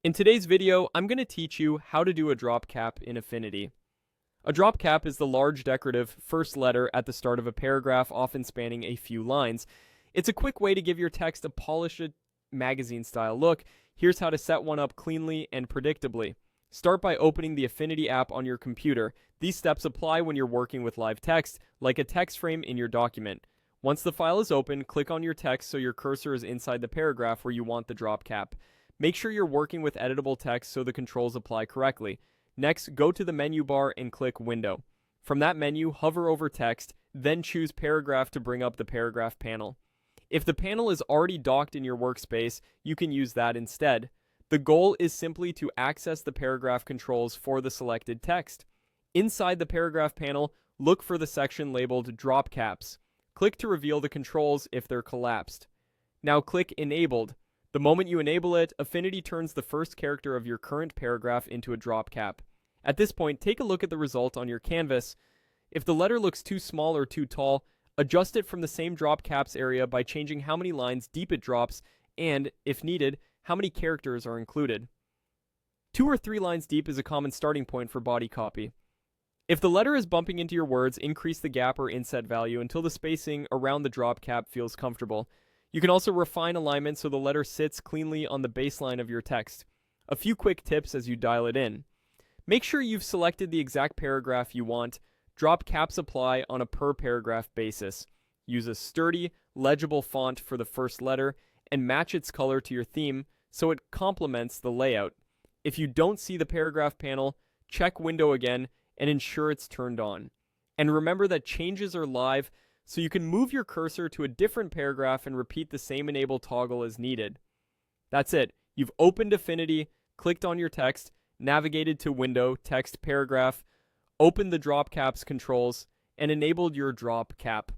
In today's video, I'm going to teach you how to do a drop cap in Affinity. A drop cap is the large decorative first letter at the start of a paragraph, often spanning a few lines. It's a quick way to give your text a polished magazine-style look. Here's how to set one up cleanly and predictably. Start by opening the Affinity app on your computer. These steps apply when you're working with live text, like a text frame in your document. Once the file is open, click on your text so your cursor is inside the paragraph where you want the drop cap. Make sure you're working with editable text so the controls apply correctly. Next, go to the menu bar and click Window. From that menu, hover over Text, then choose Paragraph to bring up the Paragraph panel. If the panel is already docked in your workspace, you can use that instead. The goal is simply to access the paragraph controls for the selected text. Inside the Paragraph panel, look for the section labeled Drop Caps. Click to reveal the controls if they're collapsed. Now click Enabled. The moment you enable it, Affinity turns the first character of your current paragraph into a drop cap. At this point, take a look at the result on your canvas. If the letter looks too small or too tall, adjust it from the same drop caps area by changing how many lines deep it drops and, if needed, how many characters are included. 2 or 3 lines deep is a common starting point for body copy. If the letter is bumping into your words, increase the gap or inset value until the spacing around the drop cap feels comfortable. You can also refine alignment so the letter sits cleanly on the baseline of your text. A few quick tips as you dial it in. Make sure you've selected the exact paragraph you want. Drop caps apply on a per paragraph basis. Use a sturdy, legible font for the first letter and match its color to your theme so it complements the layout. If you don't see the paragraph panel, check Window again and ensure it's turned on. And remember that changes are live, so you can move your cursor to a different paragraph and repeat the same enable toggle as needed. That's it. You've opened Affinity, clicked on your text, navigated to Window, Text, Paragraph, opened the drop caps controls, and enabled your drop cap.